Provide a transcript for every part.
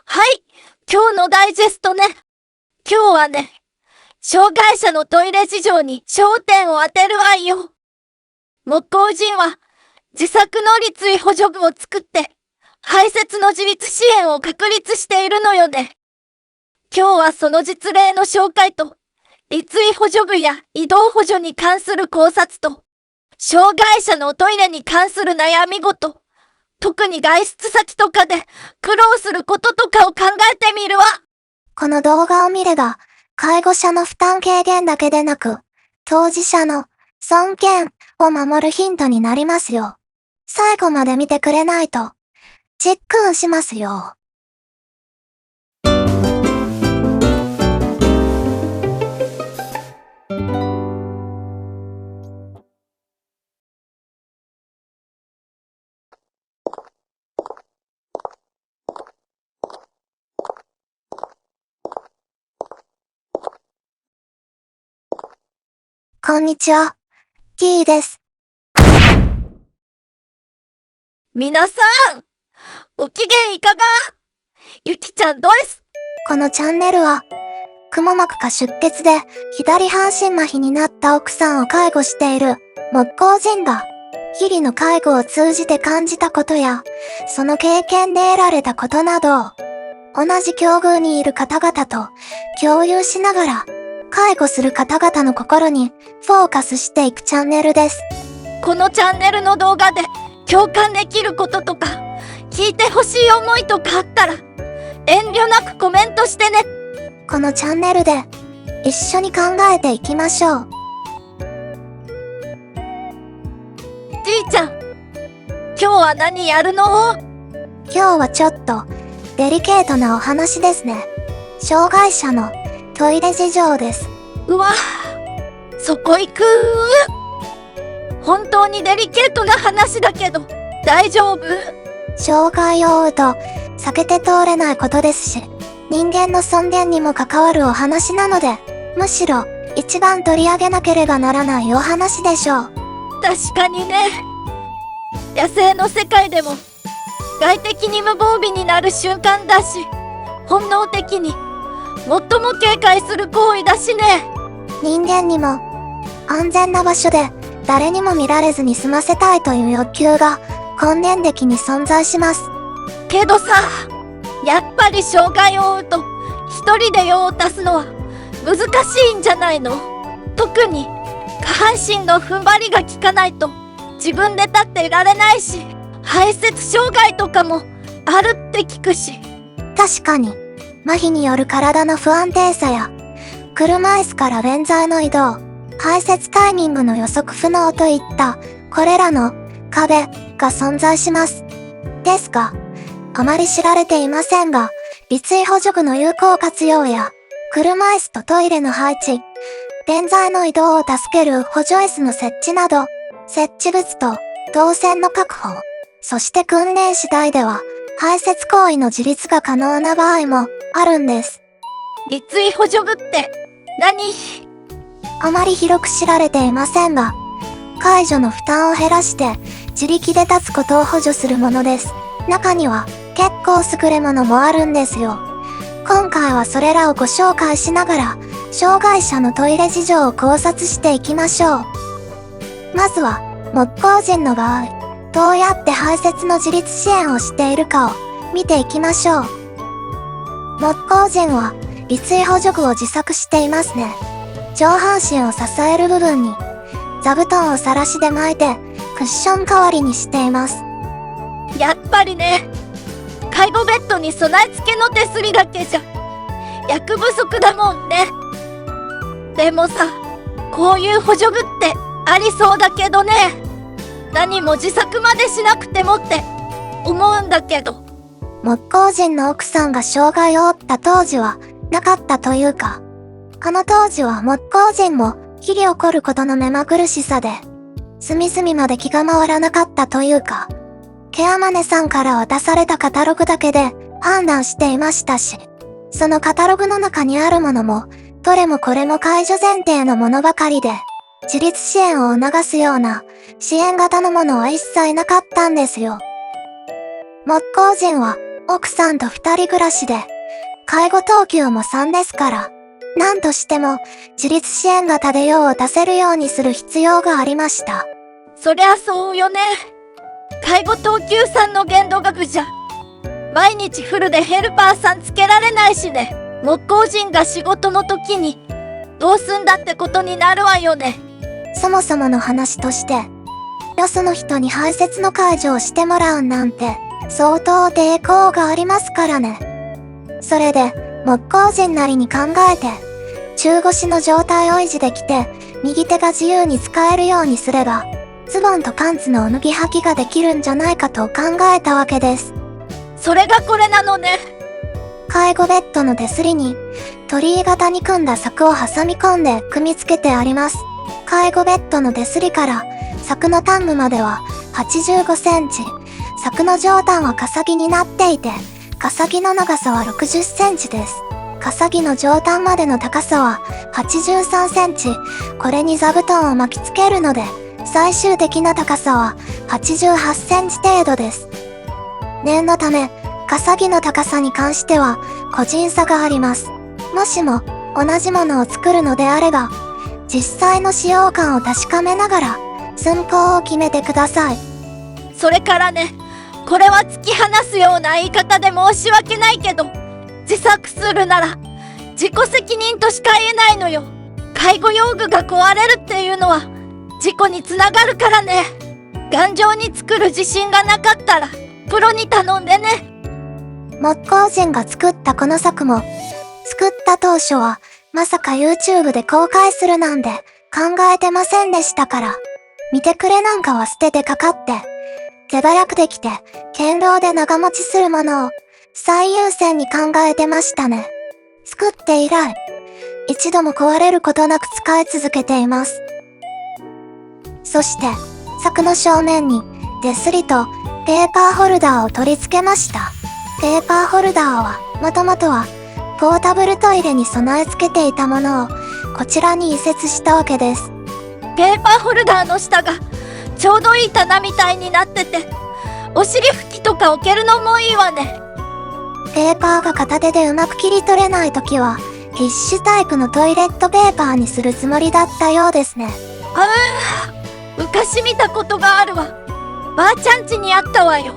はい、今日のダイジェストね。今日はね、障害者のトイレ事情に焦点を当てるわいよ。木工人は自作の立位補助具を作って、排泄の自立支援を確立しているのよね。今日はその実例の紹介と、立位補助具や移動補助に関する考察と、障害者のトイレに関する悩み事、特に外出先とかで苦労することとかを考えてみるわ。この動画を見れば、介護者の負担軽減だけでなく、当事者の尊厳を守るヒントになりますよ。最後まで見てくれないと、チックンしますよ。こんにちは、キーです。皆さん、ご機嫌いかが？ゆきちゃんどす。このチャンネルは、くも膜下出血で左半身麻痺になった奥さんを介護している木工人が、日々の介護を通じて感じたことや、その経験で得られたことなどを、同じ境遇にいる方々と共有しながら、介護する方々の心にフォーカスしていくチャンネルです。このチャンネルの動画で共感できることとか、聞いてほしい思いとかあったら、遠慮なくコメントしてね。このチャンネルで一緒に考えていきましょう。じいちゃん、今日は何やるの？今日はちょっとデリケートなお話ですね。障害者のトイレ事情です。うわ、そこ行く？本当にデリケートな話だけど、大丈夫？障害を負うと避けて通れないことですし、人間の尊厳にも関わるお話なので、むしろ一番取り上げなければならないお話でしょう。確かにね。野生の世界でも外的に無防備になる瞬間だし、本能的に最も警戒する行為だしね。人間にも安全な場所で誰にも見られずに済ませたいという欲求が根源的に存在します。けどさ、やっぱり障害を負うと一人で用を足すのは難しいんじゃないの？特に下半身の踏ん張りが効かないと自分で立っていられないし、排泄障害とかもあるって聞くし。確かに麻痺による体の不安定さや車椅子から便座の移動、排泄タイミングの予測不能といったこれらの壁が存在します。ですが、あまり知られていませんが、立位補助具の有効活用や車椅子とトイレの配置、便座の移動を助ける補助椅子の設置など、設置物と動線の確保、そして訓練次第では排泄行為の自立が可能な場合もあるんです。立位補助具って何？あまり広く知られていませんが、介助の負担を減らして自力で立つことを補助するものです。中には結構優れものもあるんですよ。今回はそれらをご紹介しながら、障害者のトイレ事情を考察していきましょう。まずは、木工人の場合、どうやって排泄の自立支援をしているかを見ていきましょう。木工人は立位補助具を自作していますね。上半身を支える部分に座布団を晒しで巻いてクッション代わりにしています。やっぱりね、介護ベッドに備え付けの手すりだけじゃ役不足だもんね。でもさ、こういう補助具ってありそうだけどね。何も自作までしなくてもって思うんだけど。木工人の奥さんが障害を負った当時はなかったというか、この当時は木工人も日々起こることの目まぐるしさで、隅々まで気が回らなかったというか、ケアマネさんから渡されたカタログだけで判断していましたし、そのカタログの中にあるものも、どれもこれも介助前提のものばかりで、自立支援を促すような支援型のものは一切なかったんですよ。木工人は奥さんと二人暮らしで、介護等級も3ですから、何としても自立支援型で用を出せるようにする必要がありました。そりゃそうよね。介護等級さんの限度額じゃ、毎日フルでヘルパーさんつけられないしね。木工人が仕事の時に、どうすんだってことになるわよね。そもそもの話として、よその人に排泄の介助をしてもらうなんて、相当抵抗がありますからね。それで、木工人なりに考えて、中腰の状態を維持できて、右手が自由に使えるようにすれば、ズボンとパンツの脱ぎ履きができるんじゃないかと考えたわけです。それがこれなのね。介護ベッドの手すりに、鳥居型に組んだ柵を挟み込んで組み付けてあります。介護ベッドの手すりから柵の端部までは85センチ、柵の上端はかさぎになっていて、かさぎの長さは60センチです。かさぎの上端までの高さは83センチ、これに座布団を巻きつけるので、最終的な高さは88センチ程度です。念のため、かさぎの高さに関しては個人差があります。もしも同じものを作るのであれば、実際の使用感を確かめながら寸法を決めてください。それからね、これは突き放すような言い方で申し訳ないけど、自作するなら自己責任としか言えないのよ。介護用具が壊れるっていうのは事故につながるからね。頑丈に作る自信がなかったらプロに頼んでね。木工人が作ったこの作も、作った当初はまさか YouTube で公開するなんて考えてませんでしたから、見てくれなんかは捨ててかかって、手早くできて堅牢で長持ちするものを最優先に考えてましたね。作って以来、一度も壊れることなく使い続けています。そして、柵の正面に手すりとペーパーホルダーを取り付けました。ペーパーホルダーは、もともとは、ポータブルトイレに備え付けていたものを、こちらに移設したわけです。ペーパーホルダーの下が、ちょうどいい棚みたいになってて、お尻拭きとか置けるのもいいわね。ペーパーが片手でうまく切り取れないときは、ティッシュタイプのトイレットペーパーにするつもりだったようですね。昔見たことがあるわ。ばあちゃん家にあったわよ。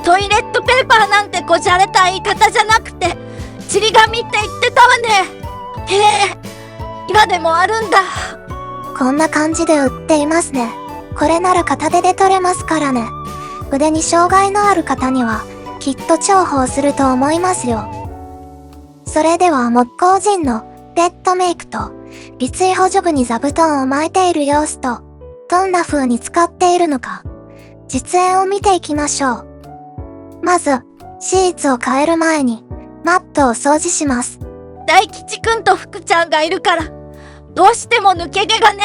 トイレットペーパーなんてこじゃれた言い方じゃなくて、ちり紙って言ってたわね。へえ、今でもあるんだ。こんな感じで売っていますね。これなら片手で取れますからね。腕に障害のある方には、きっと重宝すると思いますよ。それでは木工人のベッドメイクと、尾椎補助具に座布団を巻いている様子と、どんな風に使っているのか、実演を見ていきましょう。まず、シーツを変える前に、マットを掃除します。大吉くんと福ちゃんがいるから、どうしても抜け毛がね。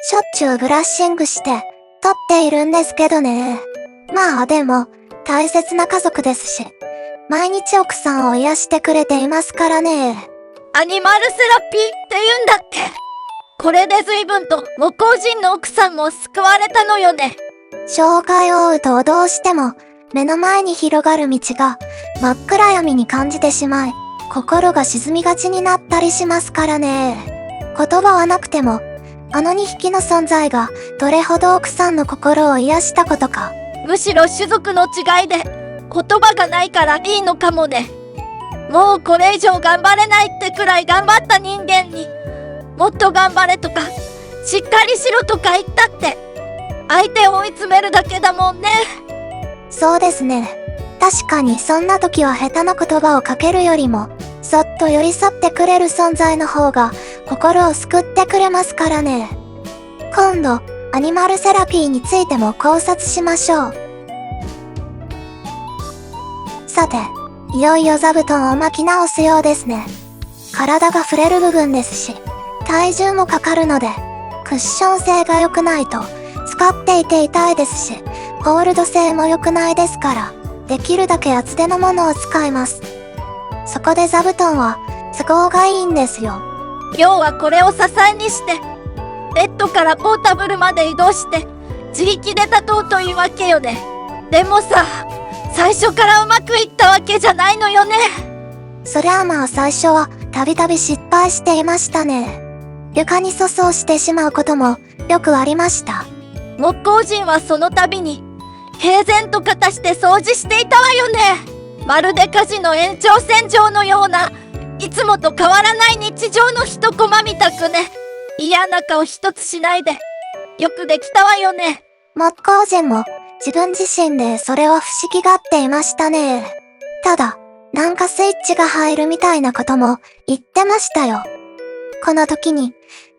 しょっちゅうブラッシングして、取っているんですけどね。まあでも、大切な家族ですし、毎日奥さんを癒してくれていますからね。アニマルセラピーって言うんだっけ。これで随分と木工人の奥さんも救われたのよね。障害を負うとどうしても、目の前に広がる道が真っ暗闇に感じてしまい、心が沈みがちになったりしますからね。言葉はなくても、あの2匹の存在がどれほど奥さんの心を癒したことか。むしろ種族の違いで言葉がないからいいのかもね。もうこれ以上頑張れないってくらい頑張った人間に、もっと頑張れとか、しっかりしろとか言ったって、相手を追い詰めるだけだもんね。そうですね。確かにそんな時は下手な言葉をかけるよりも、そっと寄り添ってくれる存在の方が心を救ってくれますからね。今度、アニマルセラピーについても考察しましょう。さて、いよいよ座布団を巻き直すようですね。体が触れる部分ですし、体重もかかるので、クッション性が良くないと、使っていて痛いですし、ホールド性も良くないですから、できるだけ厚手のものを使います。そこで座布団は都合がいいんですよ。要はこれを支えにして、ベッドからポータブルまで移動して、自力で立とうというわけよね。でもさ、最初からうまくいったわけじゃないのよね。そりゃあまあ最初はたびたび失敗していましたね。床に粗相してしまうこともよくありました。木工人はその度に平然と片して掃除していたわよね。まるで火事の延長線上のようないつもと変わらない日常の一コマみたくね。嫌な顔一つしないでよくできたわよね。木工人も自分自身でそれは不思議がっていましたね。ただ、なんかスイッチが入るみたいなことも言ってましたよ。この時に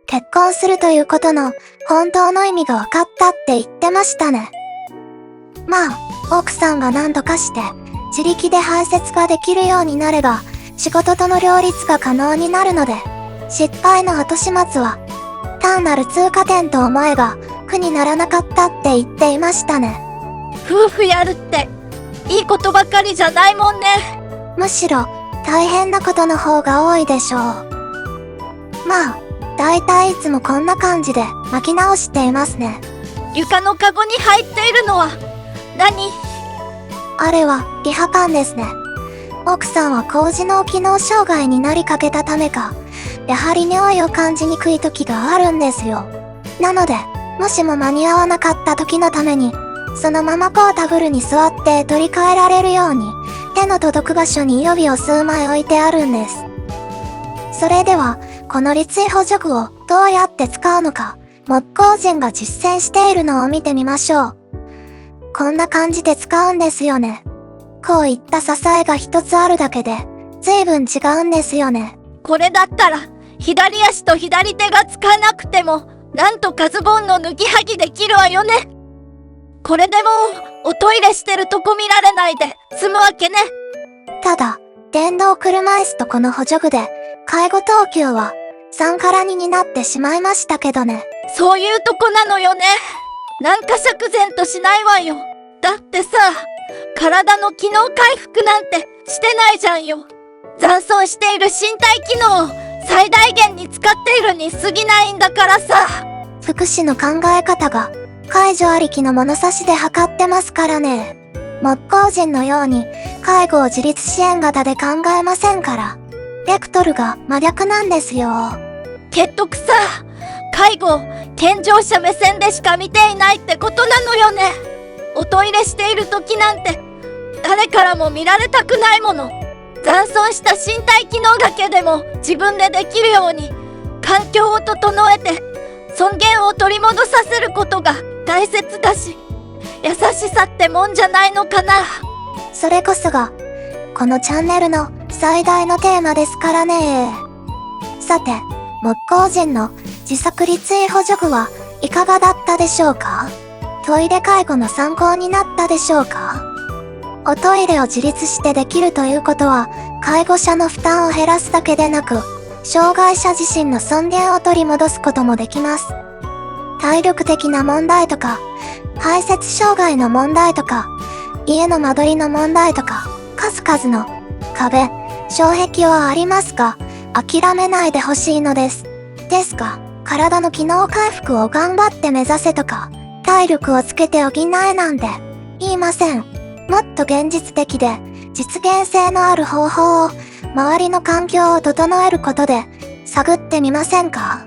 結婚するということの本当の意味が分かったって言ってましたね。まあ、奥さんが何とかして自力で排泄ができるようになれば仕事との両立が可能になるので、失敗の後始末は単なる通過点と思えば苦にならなかったって言っていましたね。夫婦やるっていいことばかりじゃないもんね。むしろ大変なことの方が多いでしょう。まあ、だいたいいつもこんな感じで巻き直していますね。床のカゴに入っているのは何？あれはリハパンですね。奥さんは高次脳機能障害になりかけたためか、やはり匂いを感じにくい時があるんですよ。なので、もしも間に合わなかった時のために、そのままポータブルに座って取り替えられるように、手の届く場所に予備を数枚置いてあるんです。それでは、この立位補助具をどうやって使うのか、木工人が実践しているのを見てみましょう。こんな感じで使うんですよね。こういった支えが一つあるだけで、随分違うんですよね。これだったら左足と左手がつかなくてもなんとかズボンの脱ぎはぎできるわよね。これでもおトイレしてるとこ見られないで済むわけね。ただ、電動車椅子とこの補助具で、介護等級は3から2になってしまいましたけどね。そういうとこなのよね。なんか釈然としないわよ。だってさ、体の機能回復なんてしてないじゃんよ。残存している身体機能を最大限に使っているに過ぎないんだからさ。福祉の考え方が介助ありきの物差しで測ってますからね。木工人のように介護を自立支援型で考えませんから。ベクトルが真逆なんですよ。結局さ、介護を健常者目線でしか見ていないってことなのよね。おトイレしている時なんて誰からも見られたくないもの。残存した身体機能だけでも自分でできるように環境を整えて尊厳を取り戻させることが大切だし、優しさってもんじゃないのかな。それこそがこのチャンネルの最大のテーマですからね。さて、木工人の自作立位補助具はいかがだったでしょうか？トイレ介護の参考になったでしょうか？おトイレを自立してできるということは、介護者の負担を減らすだけでなく、障害者自身の尊厳を取り戻すこともできます。体力的な問題とか、排泄障害の問題とか、家の間取りの問題とか、数々の壁、障壁はありますが、諦めないでほしいのです。ですが、体の機能回復を頑張って目指せとか、体力をつけて補えなんて言いません。もっと現実的で実現性のある方法を周りの環境を整えることで探ってみませんか？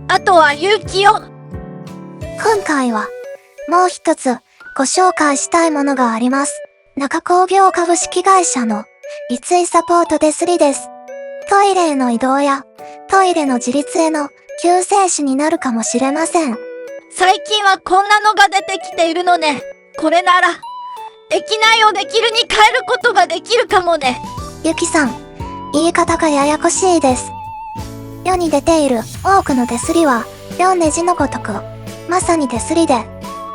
あとは勇気を。今回はもう一つご紹介したいものがあります。中工業株式会社の立位サポート手すりです。トイレへの移動やトイレの自立への救世主になるかもしれません。最近はこんなのが出てきているのね。これならできないをできるに変えることができるかもね。ゆきさん、言い方がややこしいです。世に出ている多くの手すりは4ネジのごとく、まさに手すりで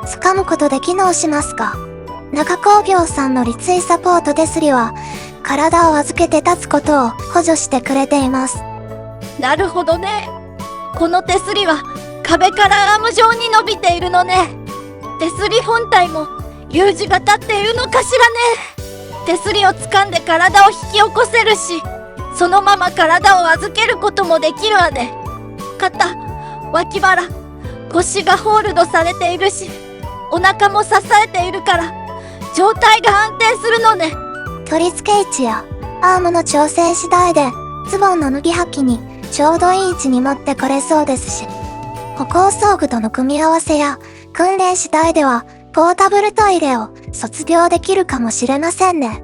掴むことで機能しますが、中工業さんの立位サポート手すりは体を預けて立つことを補助してくれています。なるほどね。この手すりは壁からアーム状に伸びているのね。手すり本体も U 字型っていうのかしらね。手すりを掴んで体を引き起こせるし、そのまま体を預けることもできるわね。肩、脇腹、腰がホールドされているし、お腹も支えているから状態が安定するのね。取り付け位置やアームの調整次第でズボンの脱ぎ履きにちょうどいい位置に持ってこれそうですし、歩行装具との組み合わせや訓練次第ではポータブルトイレを卒業できるかもしれませんね。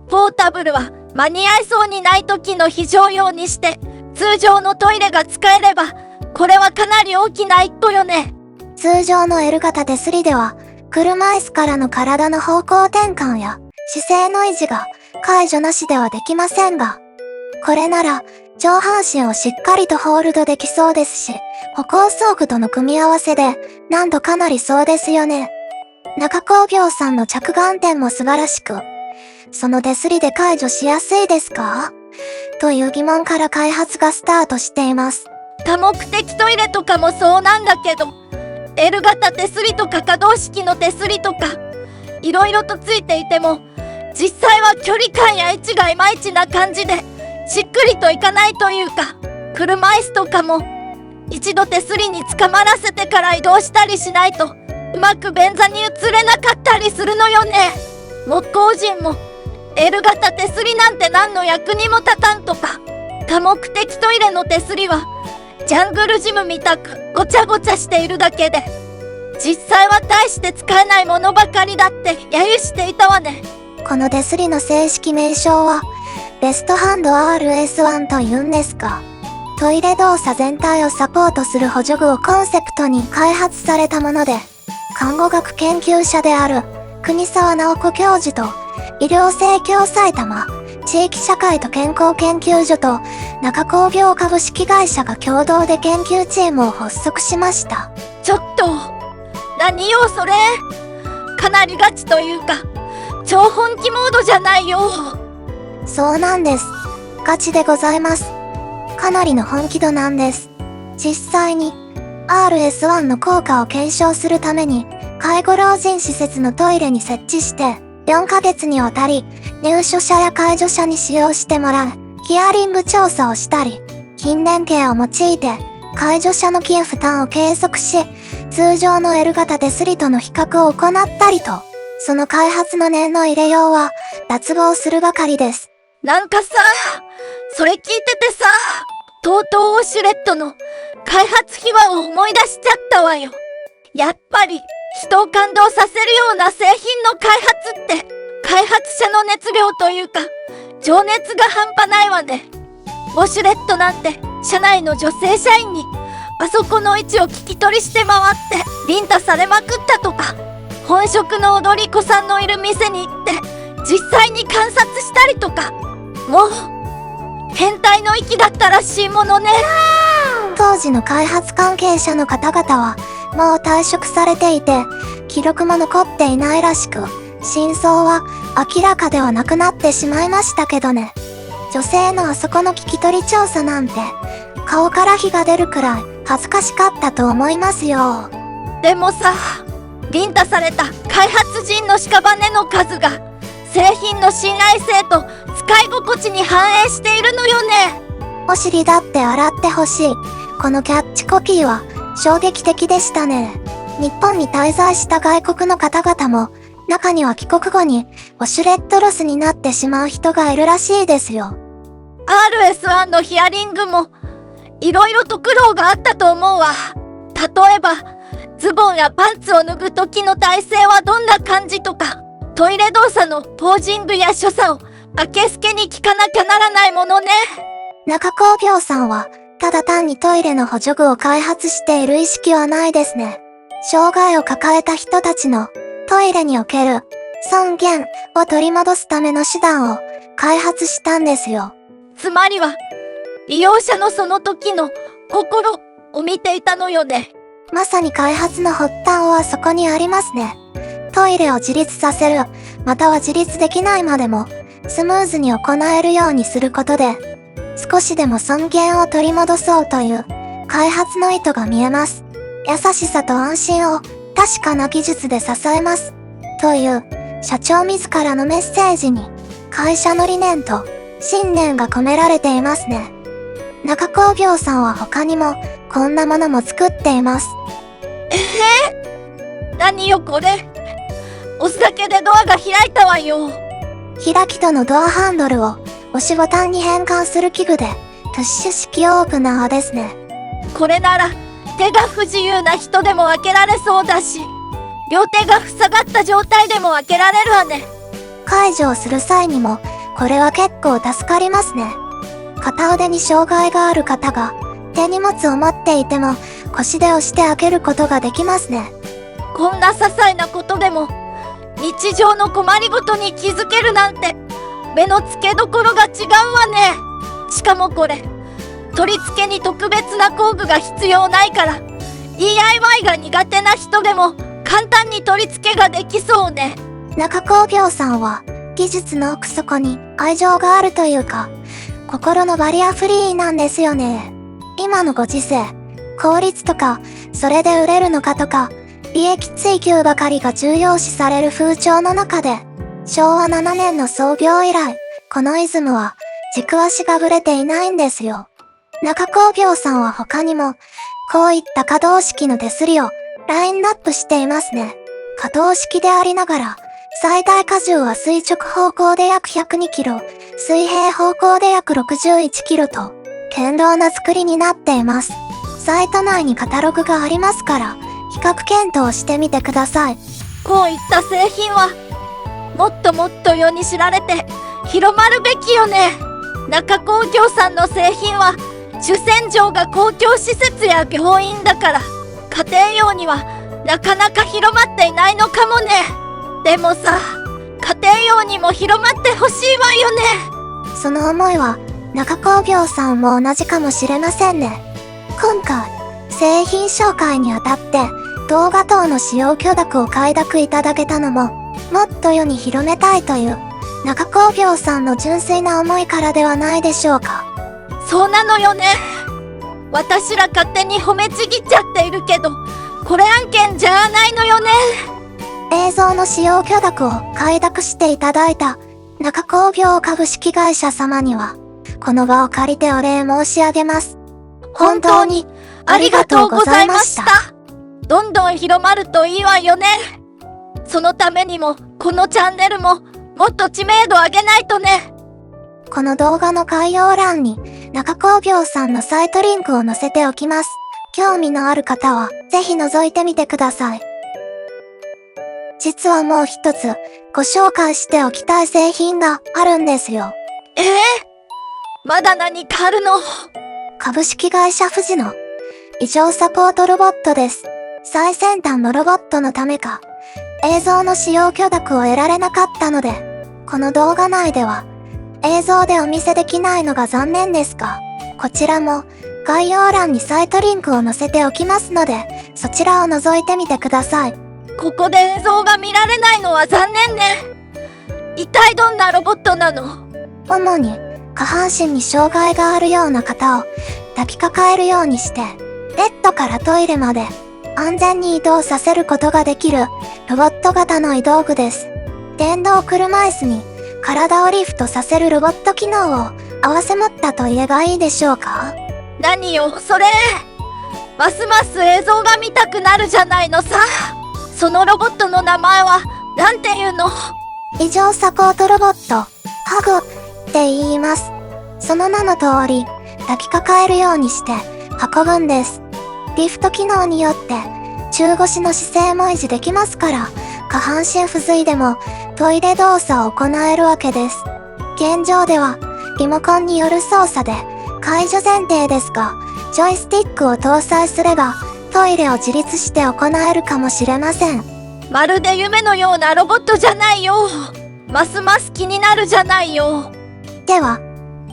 ポータブルは間に合いそうにない時の非常用にして、通常のトイレが使えれば、これはかなり大きな一歩よね。通常の L 型手すりでは、車椅子からの体の方向転換や姿勢の維持が介助なしではできませんが、これなら上半身をしっかりとホールドできそうですし、歩行装具との組み合わせで難度かなりそうですよね。中工業さんの着眼点も素晴らしく、その手すりで介助しやすいですか？という疑問から開発がスタートしています。多目的トイレとかもそうなんだけど、L 型手すりとか可動式の手すりとか、いろいろとついていても、実際は距離感や位置がいまいちな感じで、しっくりといかないというか、車椅子とかも、一度手すりに捕まらせてから移動したりしないと、うまく便座に移れなかったりするのよね。木工人も、L 型手すりなんて何の役にも立たんとか、多目的トイレの手すりは、ジャングルジムみたくごちゃごちゃしているだけで、実際は大して使えないものばかりだって揶揄していたわね。この手すりの正式名称は、ベストハンド RS1 と言うんですが、トイレ動作全体をサポートする補助具をコンセプトに開発されたもので、看護学研究者である国沢直子教授と医療生協埼玉地域社会と健康研究所と中工業株式会社が共同で研究チームを発足しました。ちょっと、何よそれ。かなりガチというか、超本気モードじゃないよ。そうなんです。ガチでございます。かなりの本気度なんです。実際に RS1 の効果を検証するために介護老人施設のトイレに設置して4ヶ月にわたり入所者や介助者に使用してもらうヒアリング調査をしたり、筋電計を用いて介助者の筋負担を計測し、通常の L 型手すりとの比較を行ったりと、その開発の念の入れようは脱帽するばかりです。なんかさ、それ聞いててさ、とうとうウォシュレットの開発秘話を思い出しちゃったわよ。やっぱり人を感動させるような製品の開発って、開発者の熱量というか、情熱が半端ないわね。ウォシュレットなんて、社内の女性社員に、あそこの位置を聞き取りして回って、ビンタされまくったとか、本職の踊り子さんのいる店に行って、実際に観察したりとか、もう、変態の域だったらしいものね。当時の開発関係者の方々は、もう退職されていて、記録も残っていないらしく、真相は明らかではなくなってしまいましたけどね。女性のあそこの聞き取り調査なんて、顔から火が出るくらい恥ずかしかったと思いますよ。でもさ、ビンタされた開発人の屍の数が、製品の信頼性と使い心地に反映しているのよね。お尻だって洗ってほしい。このキャッチコピーは衝撃的でしたね。日本に滞在した外国の方々も、中には帰国後にウォシュレットロスになってしまう人がいるらしいですよ。RS1 のヒアリングも、いろいろと苦労があったと思うわ。例えば、ズボンやパンツを脱ぐ時の体勢はどんな感じとか、トイレ動作のポージングや所作を明けすけに聞かなきゃならないものね。中工業さんは、ただ単にトイレの補助具を開発している意識はないですね。障害を抱えた人たちのトイレにおける尊厳を取り戻すための手段を開発したんですよ。つまりは、利用者のその時の心を見ていたのよね。まさに開発の発端はそこにありますね。トイレを自立させる、または自立できないまでもスムーズに行えるようにすることで、少しでも尊厳を取り戻そうという開発の意図が見えます。優しさと安心を確かな技術で支えます。という社長自らのメッセージに会社の理念と信念が込められていますね。中工業さんは他にもこんなものも作っています。何よこれ。押すだけでドアが開いたわよ。開き戸のドアハンドルを押しボタンに変換する器具で、プッシュ式オープナーですね。これなら手が不自由な人でも開けられそうだし、両手が塞がった状態でも開けられるわね。解除をする際にも、これは結構助かりますね。片腕に障害がある方が、手荷物を持っていても、腰で押して開けることができますね。こんな些細なことでも、日常の困りごとに気づけるなんて、目の付けどころが違うわね。しかもこれ、取り付けに特別な工具が必要ないから、DIY が苦手な人でも簡単に取り付けができそうね。中工業さんは、技術の奥底に愛情があるというか、心のバリアフリーなんですよね。今のご時世、効率とか、それで売れるのかとか、利益追求ばかりが重要視される風潮の中で、昭和7年の創業以来、このイズムは軸足がぶれていないんですよ。中工業さんは他にも、こういった可動式の手すりをラインナップしていますね。可動式でありながら、最大荷重は垂直方向で約102キロ、水平方向で約61キロと、堅牢な作りになっています。サイト内にカタログがありますから、比較検討してみてください。こういった製品は、もっともっと世に知られて広まるべきよね。中工業さんの製品は、主戦場が公共施設や病院だから、家庭用にはなかなか広まっていないのかもね。でもさ、家庭用にも広まってほしいわよね。その思いは、中工業さんも同じかもしれませんね。今回、製品紹介にあたって、動画等の使用許諾を快諾いただけたのも、もっと世に広めたいという、中工業さんの純粋な思いからではないでしょうか。そうなのよね。私ら勝手に褒めちぎっちゃっているけど、これ案件じゃないのよね。映像の使用許諾を快諾していただいた中工業株式会社様には、この場を借りてお礼申し上げます。本当にありがとうございました。どんどん広まるといいわよね。そのためにも、このチャンネルももっと知名度上げないとね。この動画の概要欄に中工業さんのサイトリンクを載せておきます。興味のある方はぜひ覗いてみてください。実はもう一つご紹介しておきたい製品があるんですよ。まだ何かあるの？株式会社富士の異常サポートロボットです。最先端のロボットのためか、映像の使用許諾を得られなかったので、この動画内では映像でお見せできないのが残念ですが、こちらも概要欄にサイトリンクを載せておきますので、そちらを覗いてみてください。ここで映像が見られないのは残念ね。一体どんなロボットなの？主に下半身に障害があるような方を抱きかかえるようにして、ベッドからトイレまで安全に移動させることができるロボット型の移動具です。電動車椅子に体をリフトさせるロボット機能を併せ持ったと言えばいいでしょうか？何よそれ。ますます映像が見たくなるじゃないのさ。そのロボットの名前はなんていうの？異常サポートロボット、ハグって言います。その名の通り、抱きかかえるようにして運ぶんです。リフト機能によって中腰の姿勢も維持できますから、下半身不随でもトイレ動作を行えるわけです。現状ではリモコンによる操作で解除前提ですが、ジョイスティックを搭載すればトイレを自立して行えるかもしれません。まるで夢のようなロボットじゃないよ。ますます気になるじゃないよ。では、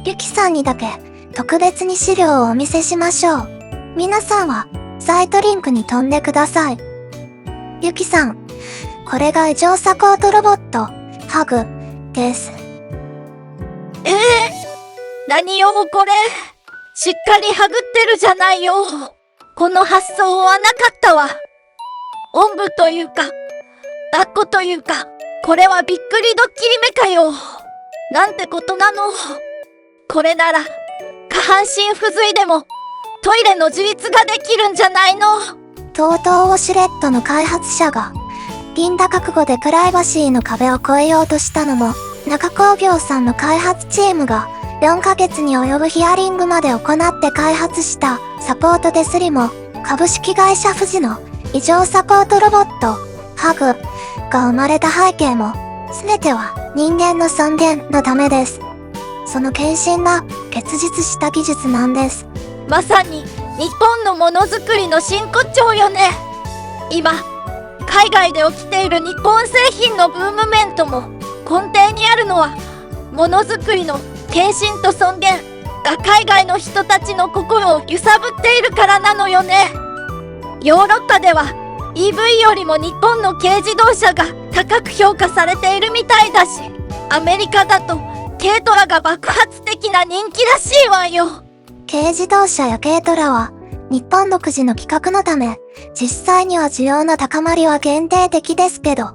ゆきさんにだけ特別に資料をお見せしましょう。皆さんはサイトリンクに飛んでください。ゆきさん、これが異常サポートロボット、ハグです。何よこれ。しっかりハグってるじゃないよ。この発想はなかったわ。おんぶというか、抱っこというか、これはびっくりドッキリ目かよ。なんてことなの。これなら、下半身不随でも、トイレの自立ができるんじゃないの。TOTOウォシュレットの開発者が、銀だ覚悟でプライバシーの壁を越えようとしたのも、中工業さんの開発チームが4ヶ月に及ぶヒアリングまで行って開発したサポートデスリモ株式会社富士の異常サポートロボット、ハグが生まれた背景も、すべては人間の尊厳のためです。その献身が結実した技術なんです。まさに日本のものづくりの真骨頂よね。今、海外で起きている日本製品のブームメントも根底にあるのは、ものづくりの献身と尊厳が海外の人たちの心を揺さぶっているからなのよね。ヨーロッパでは EV よりも日本の軽自動車が高く評価されているみたいだし、アメリカだと軽トラが爆発的な人気らしいわよ。軽自動車や軽トラは日本独自の規格のため、実際には需要の高まりは限定的ですけど、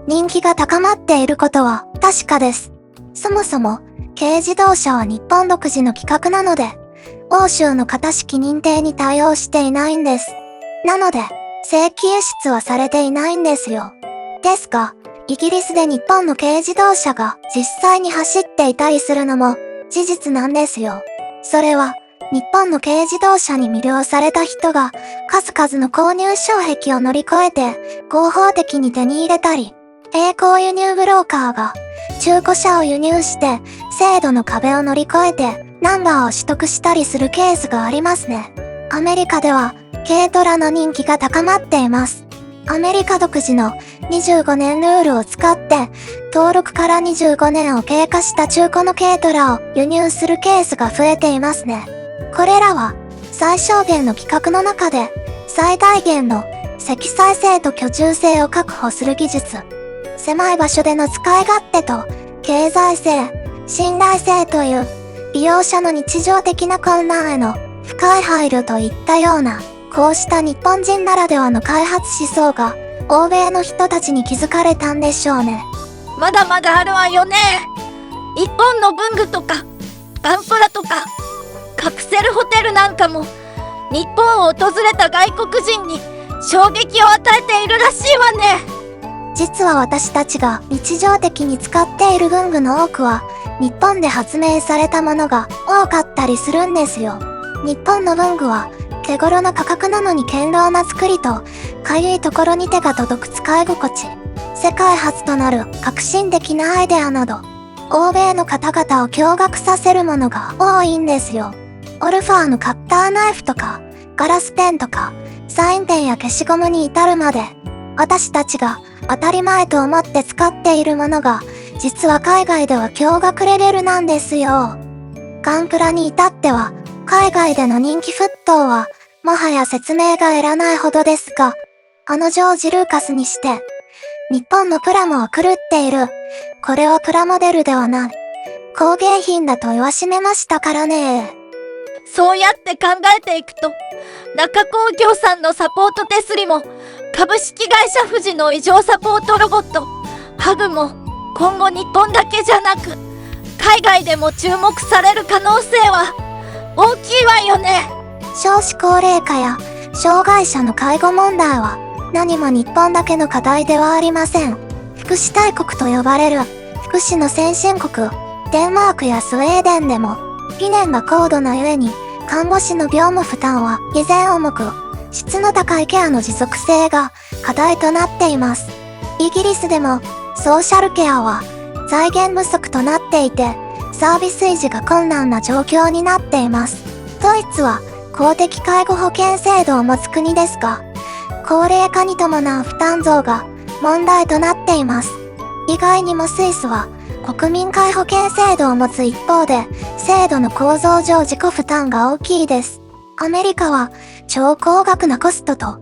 人気が高まっていることは確かです。そもそも、軽自動車は日本独自の規格なので、欧州の型式認定に対応していないんです。なので、正規輸出はされていないんですよ。ですが、イギリスで日本の軽自動車が実際に走っていたりするのも事実なんですよ。それは、日本の軽自動車に魅了された人が数々の購入障壁を乗り越えて合法的に手に入れたり、並行輸入ブローカーが中古車を輸入して制度の壁を乗り越えてナンバーを取得したりするケースがありますね。アメリカでは軽トラの人気が高まっています。アメリカ独自の25年ルールを使って登録から25年を経過した中古の軽トラを輸入するケースが増えていますね。これらは最小限の規格の中で最大限の積載性と居住性を確保する技術。狭い場所での使い勝手と経済性、信頼性という利用者の日常的な困難への深い配慮といったようなこうした日本人ならではの開発思想が欧米の人たちに気づかれたんでしょうね。まだまだあるわよね。日本の文具とかガンプラとかカプセルホテルなんかも日本を訪れた外国人に衝撃を与えているらしいわね。実は私たちが日常的に使っている文具の多くは日本で発明されたものが多かったりするんですよ。日本の文具は手頃な価格なのに堅牢な作りとかゆいところに手が届く使い心地、世界初となる革新的なアイデアなど欧米の方々を驚愕させるものが多いんですよ。オルファーのカッターナイフとかガラスペンとかサインペンや消しゴムに至るまで私たちが当たり前と思って使っているものが実は海外では驚愕レベルなんですよ。ガンプラに至っては海外での人気沸騰はもはや説明がいらないほどですが、あのジョージ・ルーカスにして日本のプラモは狂っている。これはプラモデルではない工芸品だと言わしめましたからね。そうやって考えていくと、中工業さんのサポート手すりも株式会社富士の異常サポートロボットハグも今後日本だけじゃなく海外でも注目される可能性は大きいわよね。少子高齢化や障害者の介護問題は何も日本だけの課題ではありません。福祉大国と呼ばれる福祉の先進国デンマークやスウェーデンでも理念が高度なゆえに看護師の業務負担は依然重く、質の高いケアの持続性が課題となっています。イギリスでもソーシャルケアは財源不足となっていて、サービス維持が困難な状況になっています。ドイツは公的介護保険制度を持つ国ですが、高齢化に伴う負担増が問題となっています。意外にもスイスは国民皆保険制度を持つ一方で、制度の構造上自己負担が大きいです。アメリカは超高額なコストと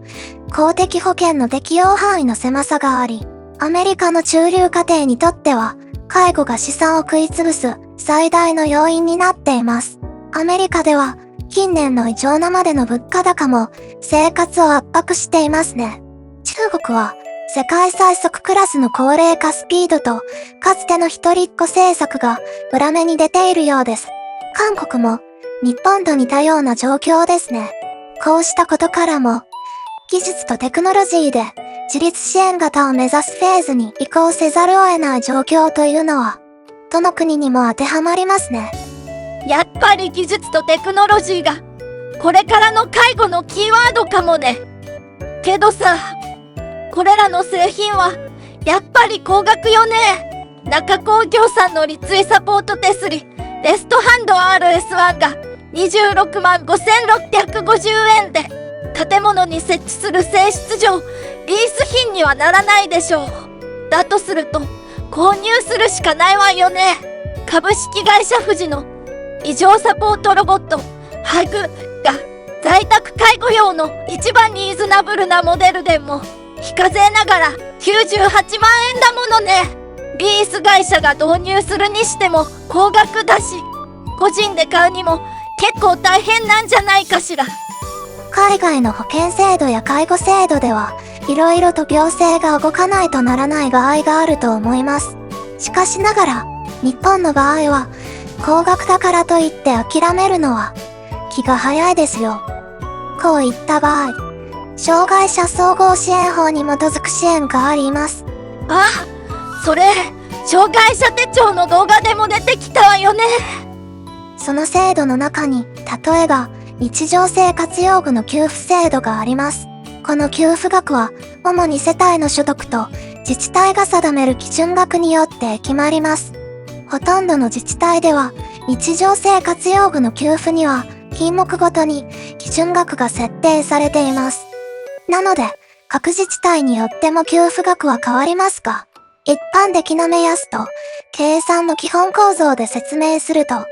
公的保険の適用範囲の狭さがあり、アメリカの中流家庭にとっては介護が資産を食い潰す最大の要因になっています。アメリカでは近年の異常なまでの物価高も生活を圧迫していますね。中国は世界最速クラスの高齢化スピードと、かつての一人っ子政策が裏目に出ているようです。韓国も日本と似たような状況ですね。こうしたことからも、技術とテクノロジーで自立支援型を目指すフェーズに移行せざるを得ない状況というのは、どの国にも当てはまりますね。やっぱり技術とテクノロジーが、これからの介護のキーワードかもね。けどさ、これらの製品は、やっぱり高額よね。中工業さんの立位サポート手すり、レストハンド RS1 が26万5650円で、建物に設置する性質上、リース品にはならないでしょう。だとすると、購入するしかないわよね。株式会社富士の異常サポートロボット、ハグが在宅介護用の一番リーズナブルなモデルでも、非課税ながら98万円だものね。リース会社が導入するにしても高額だし、個人で買うにも結構大変なんじゃないかしら。海外の保険制度や介護制度では、いろいろと行政が動かないとならない場合があると思います。しかしながら、日本の場合は、高額だからといって諦めるのは、気が早いですよ。こういった場合、障害者総合支援法に基づく支援があります。あ、それ、障害者手帳の動画でも出てきたわよね。その制度の中に、例えば、日常生活用具の給付制度があります。この給付額は、主に世帯の所得と自治体が定める基準額によって決まります。ほとんどの自治体では、日常生活用具の給付には、品目ごとに基準額が設定されています。なので、各自治体によっても給付額は変わりますが、一般的な目安と計算の基本構造で説明すると、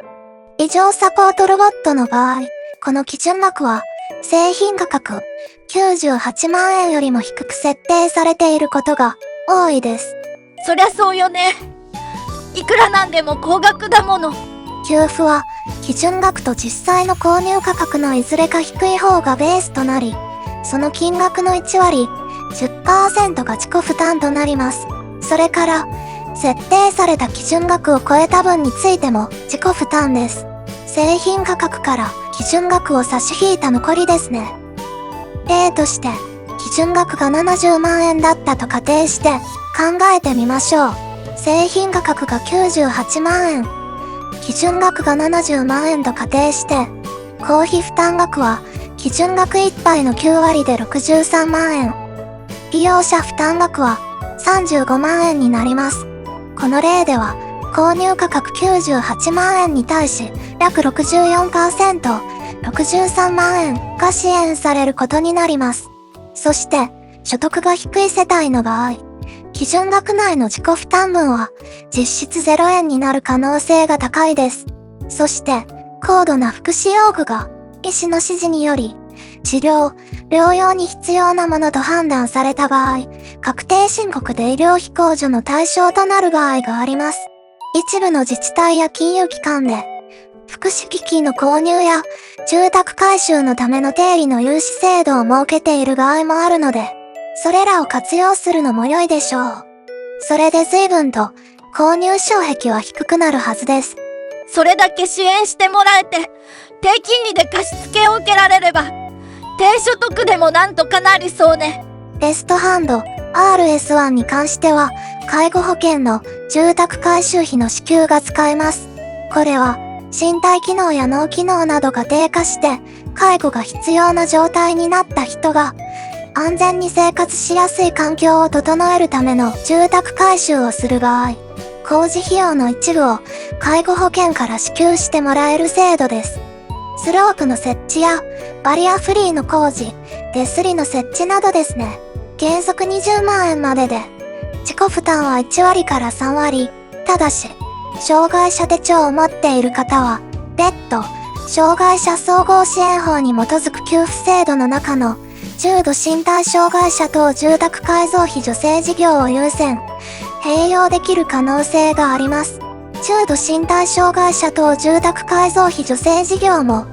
異常サポートロボットの場合、この基準額は製品価格98万円よりも低く設定されていることが多いです。そりゃそうよね。いくらなんでも高額だもの。給付は基準額と実際の購入価格のいずれか低い方がベースとなり、その金額の1割、10% が自己負担となります。それから、設定された基準額を超えた分についても自己負担です。製品価格から基準額を差し引いた残りですね。例として、基準額が70万円だったと仮定して考えてみましょう。製品価格が98万円。基準額が70万円と仮定して、公費負担額は基準額1杯の9割で63万円。利用者負担額は35万円になります。この例では、購入価格98万円に対し、約 64%、63万円が支援されることになります。そして、所得が低い世帯の場合、基準額内の自己負担分は実質0円になる可能性が高いです。そして、高度な福祉用具が医師の指示により、治療、療養に必要なものと判断された場合、確定申告で医療費控除の対象となる場合があります。一部の自治体や金融機関で、福祉機器の購入や住宅改修のための定理の融資制度を設けている場合もあるので、それらを活用するのも良いでしょう。それで随分と購入障壁は低くなるはずです。それだけ支援してもらえて、低金利で貸し付けを受けられれば、低所得でもなんとかなりそうね。レストハンド RS1 に関しては、介護保険の住宅改修費の支給が使えます。これは、身体機能や脳機能などが低下して、介護が必要な状態になった人が、安全に生活しやすい環境を整えるための住宅改修をする場合、工事費用の一部を介護保険から支給してもらえる制度です。スロープの設置やバリアフリーの工事、手すりの設置などですね。原則20万円までで、自己負担は1割から3割。ただし、障害者手帳を持っている方は、別途、障害者総合支援法に基づく給付制度の中の、重度身体障害者等住宅改造費助成事業を優先、併用できる可能性があります。重度身体障害者等住宅改造費助成事業も、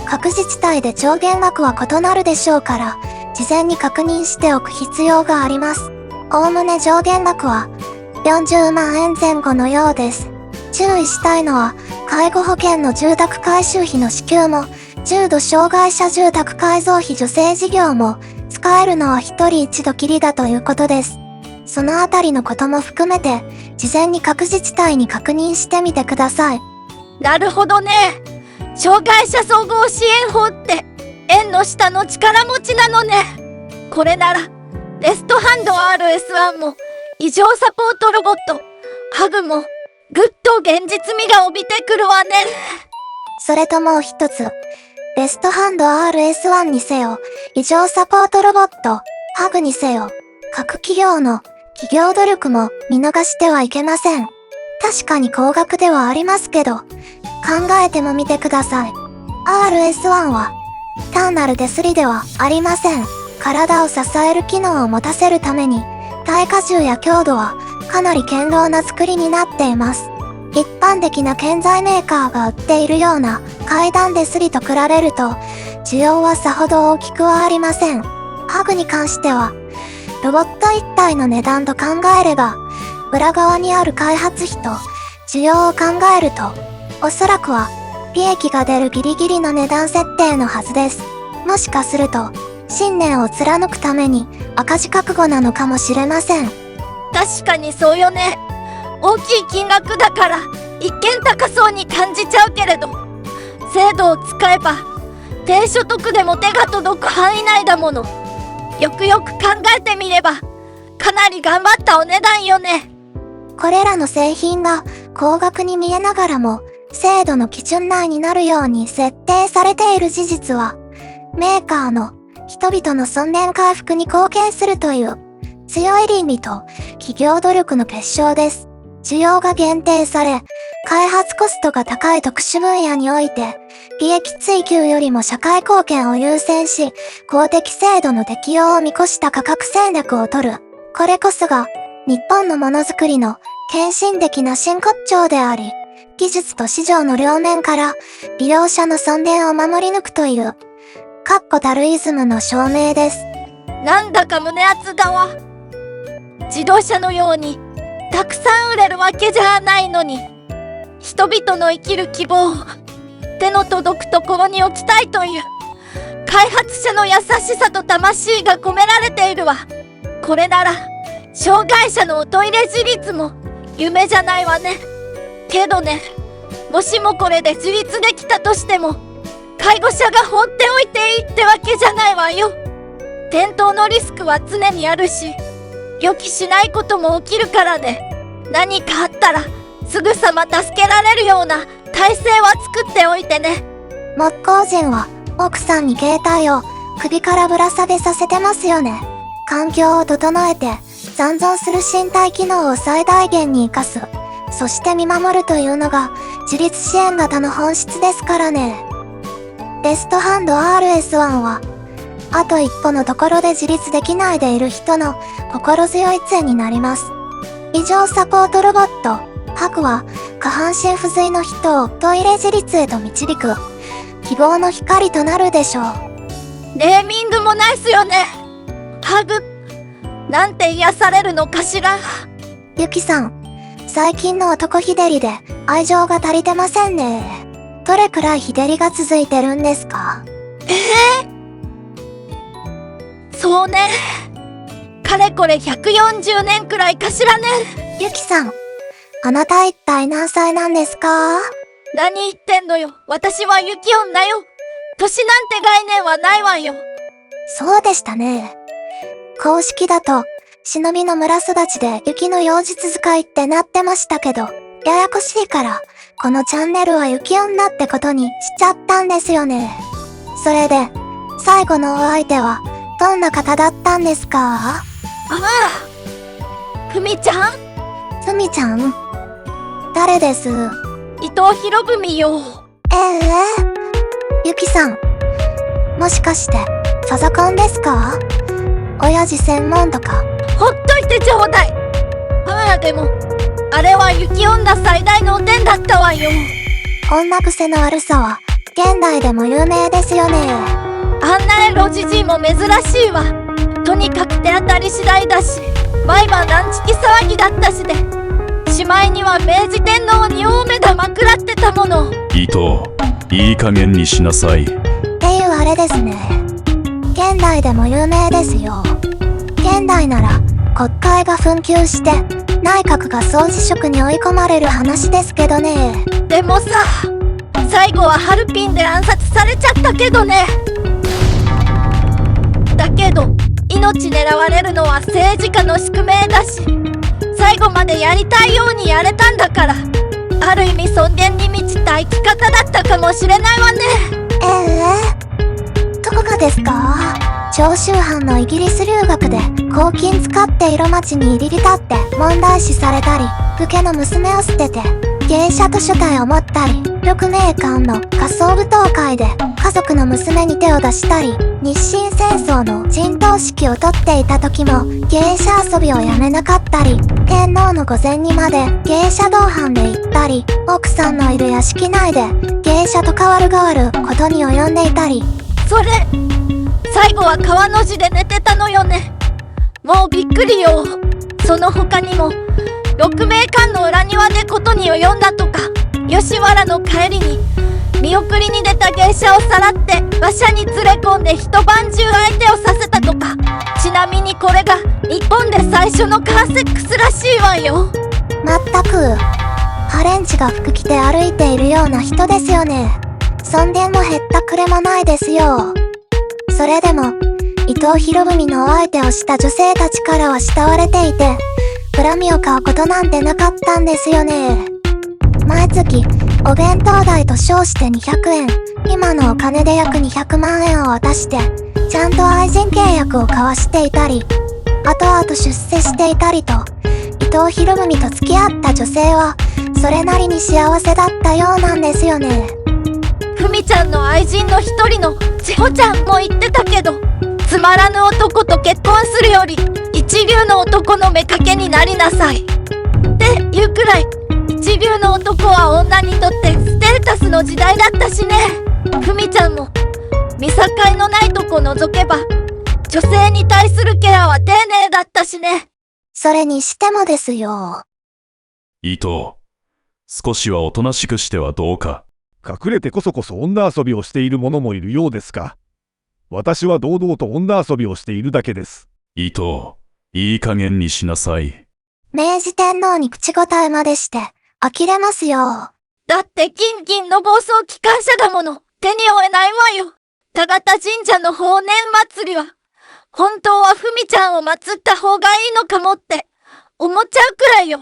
各自治体で上限額は異なるでしょうから、事前に確認しておく必要があります。おおむね上限額は40万円前後のようです。注意したいのは、介護保険の住宅改修費の支給も、重度障害者住宅改造費助成事業も、使えるのは一人一度きりだということです。そのあたりのことも含めて、事前に各自治体に確認してみてください。なるほどね。障害者総合支援法って縁の下の力持ちなのね。これならレストハンド RS1 も異常サポートロボットハグもぐっと現実味が帯びてくるわね。それともう一つ、レストハンド RS1 にせよ、異常サポートロボットハグにせよ、各企業の企業努力も見逃してはいけません。確かに高額ではありますけど、考えてもみてください。RS1 は単なる手すりではありません。体を支える機能を持たせるために、耐荷重や強度はかなり堅牢な作りになっています。一般的な建材メーカーが売っているような階段手すりと比べると、需要はさほど大きくはありません。ハグに関しては、ロボット一体の値段と考えれば、裏側にある開発費と需要を考えると、おそらくは利益が出るギリギリの値段設定のはずです。もしかすると、信念を貫くために赤字覚悟なのかもしれません。確かにそうよね。大きい金額だから一見高そうに感じちゃうけれど、制度を使えば低所得でも手が届く範囲内だもの。よくよく考えてみればかなり頑張ったお値段よね。これらの製品が高額に見えながらも制度の基準内になるように設定されている事実は、メーカーの人々の尊厳回復に貢献するという強い倫理と企業努力の結晶です。需要が限定され、開発コストが高い特殊分野において、利益追求よりも社会貢献を優先し、公的制度の適用を見越した価格戦略を取る。これこそが、日本のものづくりの献身的な真骨頂であり、技術と市場の両面から利用者の尊厳を守り抜くという、確固たるイズムの証明です。なんだか胸熱だわ。自動車のようにたくさん売れるわけじゃないのに、人々の生きる希望を手の届くところに置きたいという開発者の優しさと魂が込められているわ。これなら障害者のおトイレ自立も夢じゃないわね。けどね、もしもこれで自立できたとしても介護者が放っておいていいってわけじゃないわよ。転倒のリスクは常にあるし、予期しないことも起きるからね。何かあったらすぐさま助けられるような体制は作っておいてね。木工人は奥さんに携帯を首からぶら下げさせてますよね。環境を整えて残存する身体機能を最大限に活かす。そして見守るというのが自立支援型の本質ですからね。レストハンド RS1 はあと一歩のところで自立できないでいる人の心強い杖になります。異常サポートロボットハグは下半身不随の人をトイレ自立へと導く希望の光となるでしょう。ネーミングもナイスよね。ハグなんて癒されるのかしら。ゆきさん、最近の男日照りで愛情が足りてませんね。どれくらい日照りが続いてるんですか？そうね。かれこれ140年くらいかしらね。ゆきさん、あなた一体何歳なんですか？何言ってんのよ。私は雪女よ。年なんて概念はないわよ。そうでしたね。公式だと、忍びの村育ちで雪の妖術使いってなってましたけど、ややこしいから、このチャンネルは雪女ってことにしちゃったんですよね。それで、最後のお相手は、どんな方だったんですか？ああ、ふみちゃん？ふみちゃん？誰です？伊藤博文よ。ゆきさん、もしかして、パソコンですか？親父専門とか。ほっといてちょうだい。ああ、でも、あれは雪女最大のお点だったわよ。こんな癖の悪さは、現代でも有名ですよね。あんなエロじじいも珍しいわ。とにかく手当たり次第だし、毎晩ランチキ騒ぎだったしで、しまいには明治天皇に大目玉食らってたもの。伊藤、いい加減にしなさい。っていうあれですね。現代でも有名ですよ。現代なら国会が紛糾して内閣が総辞職に追い込まれる話ですけどね。でもさ、最後はハルピンで暗殺されちゃったけどね。だけど命狙われるのは政治家の宿命だし、最後までやりたいようにやれたんだから、ある意味尊厳に満ちた生き方だったかもしれないわね。どこがですか？長州藩のイギリス留学で公金使って色町に入り浸って問題視されたり、武家の娘を捨てて芸者と所帯を持ったり、鹿鳴館の仮想舞踏会で家族の娘に手を出したり、日清戦争の陣頭指揮を取っていた時も芸者遊びをやめなかったり、天皇の御前にまで芸者同伴で行ったり、奥さんのいる屋敷内で芸者と代わる代わることに及んでいたり。それ、最後は川の字で寝てたのよね。もうびっくりよ。その他にも鹿鳴館の裏庭でことに及んだとか、吉原の帰りに見送りに出た芸者をさらって馬車に連れ込んで一晩中相手をさせたとか。ちなみにこれが日本で最初のカーセックスらしいわよ。まったくハレンチが服着て歩いているような人ですよね。尊厳もへったくれもないですよ。それでも伊藤博文のお相手をした女性たちからは慕われていて、恨みを買うことなんてなかったんですよね。毎月お弁当代と称して200円、今のお金で約200万円を渡してちゃんと愛人契約を交わしていたり、後々出世していたりと、伊藤博文と付き合った女性はそれなりに幸せだったようなんですよね。ふみちゃんの愛人の一人の千穂ちゃんも言ってたけど、つまらぬ男と結婚するより一流の男の妾になりなさいっていうくらい、一流の男は女にとってステータスの時代だったしね。ふみちゃんも見境のないとこ除けば女性に対するケアは丁寧だったしね。それにしてもですよ。伊藤、少しはおとなしくしてはどうか。隠れてこそこそ女遊びをしている者もいるようですか。私は堂々と女遊びをしているだけです。伊藤、いい加減にしなさい。明治天皇に口答えまでして呆れますよ。だって金銀の暴走機関車だもの。手に負えないわよ。田形神社の法年祭りは本当はふみちゃんを祀った方がいいのかもって思っちゃうくらいよ。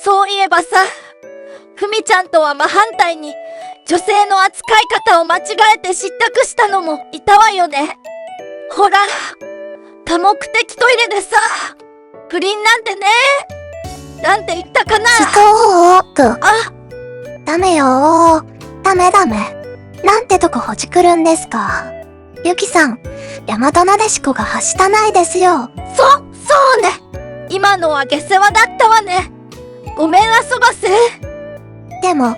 そういえばさ、ふみちゃんとは真反対に女性の扱い方を間違えて失脚したのもいたわよね。ほら、多目的トイレでさ、不倫なんてね、なんて言ったかな。ストープ。あ、ダメよー。ダメ。なんてとこほじくるんですか。ゆきさん、大和なでしこがはしたないですよ。そうね。今のは下世話だったわね。ごめんあそばせ。でも、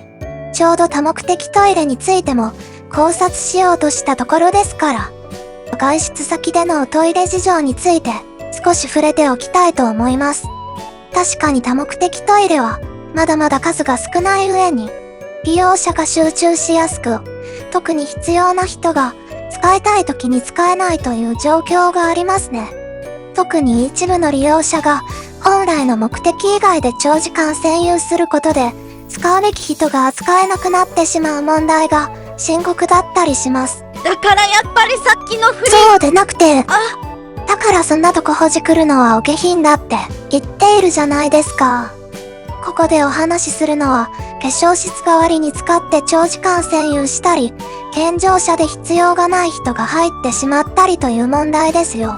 ちょうど多目的トイレについても考察しようとしたところですから、外出先でのおトイレ事情について少し触れておきたいと思います。確かに多目的トイレはまだまだ数が少ない上に、利用者が集中しやすく、特に必要な人が使いたい時に使えないという状況がありますね。特に一部の利用者が本来の目的以外で長時間占有することで、使うべき人が扱えなくなってしまう問題が深刻だったりします。だからやっぱりさっきの不倫。そうでなくて、だからそんなとこほじくるのはお下品だって言っているじゃないですか。ここでお話しするのは、化粧室代わりに使って長時間占有したり、健常者で必要がない人が入ってしまったりという問題ですよ。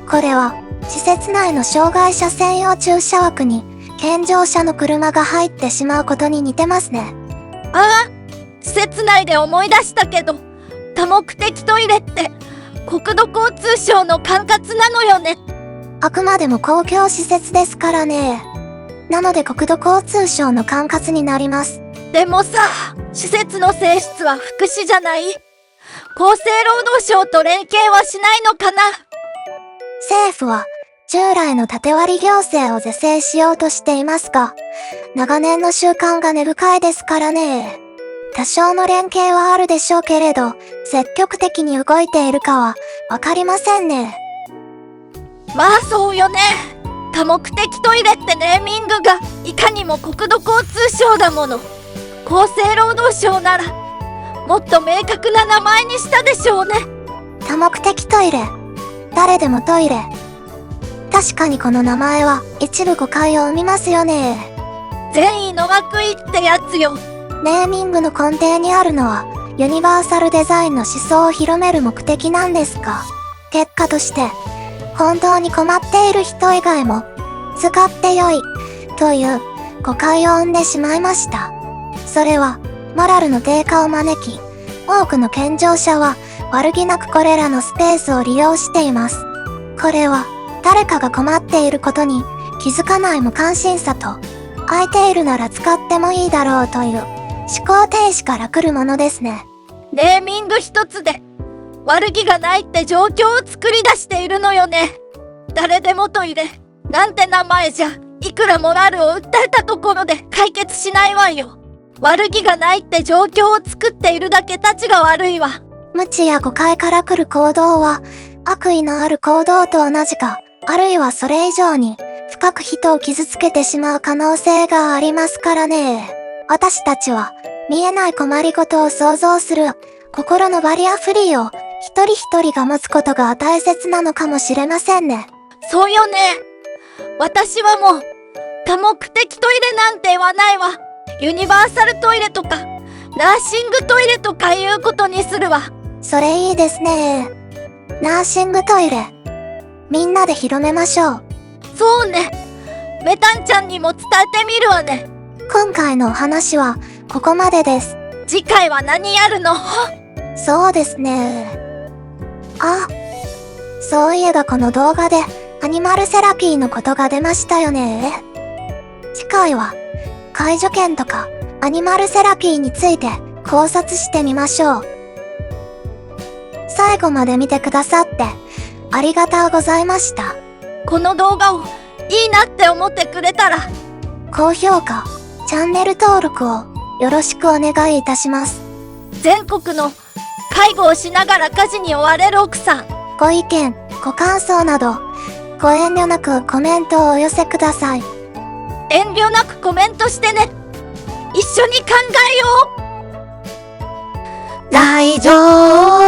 これは、施設内の障害者専用駐車枠に、健常者の車が入ってしまうことに似てますね。施設内で思い出したけど、多目的トイレって国土交通省の管轄なのよね。あくまでも公共施設ですからね。なので国土交通省の管轄になります。でもさ、施設の性質は福祉じゃない？厚生労働省と連携はしないのかな？政府は従来の縦割り行政を是正しようとしていますが、長年の習慣が根深いですからね。多少の連携はあるでしょうけれど、積極的に動いているかはわかりませんね。まあそうよね。多目的トイレってネーミングがいかにも国土交通省だもの。厚生労働省ならもっと明確な名前にしたでしょうね。多目的トイレ。誰でもトイレ。確かにこの名前は一部誤解を生みますよね。善意の枠いってやつよ。ネーミングの根底にあるのはユニバーサルデザインの思想を広める目的なんですが、結果として本当に困っている人以外も使ってよいという誤解を生んでしまいました。それはモラルの低下を招き、多くの健常者は悪気なくこれらのスペースを利用しています。これは誰かが困っていることに気づかない無関心さと、空いているなら使ってもいいだろうという思考停止から来るものですね。ネーミング一つで悪気がないって状況を作り出しているのよね。誰でもトイレなんて名前じゃいくらモラルを訴えたところで解決しないわよ。悪気がないって状況を作っているだけたちが悪いわ。無知や誤解から来る行動は悪意のある行動と同じか、あるいはそれ以上に深く人を傷つけてしまう可能性がありますからね。私たちは見えない困りごとを想像する心のバリアフリーを一人一人が持つことが大切なのかもしれませんね。そうよね。私はもう多目的トイレなんて言わないわ。ユニバーサルトイレとかナーシングトイレとかいうことにするわ。それいいですね。ナーシングトイレ。みんなで広めましょう。そうね。メタンちゃんにも伝えてみるわね。今回のお話はここまでです。次回は何やるの？そうですね。あ、そういえばこの動画でアニマルセラピーのことが出ましたよね。次回は介助犬とかアニマルセラピーについて考察してみましょう。最後まで見てくださってありがとうございました。この動画をいいなって思ってくれたら高評価、チャンネル登録をよろしくお願いいたします。全国の介護をしながら家事に追われる奥さん、ご意見、ご感想などご遠慮なくコメントをお寄せください。遠慮なくコメントしてね。一緒に考えよう。大丈夫。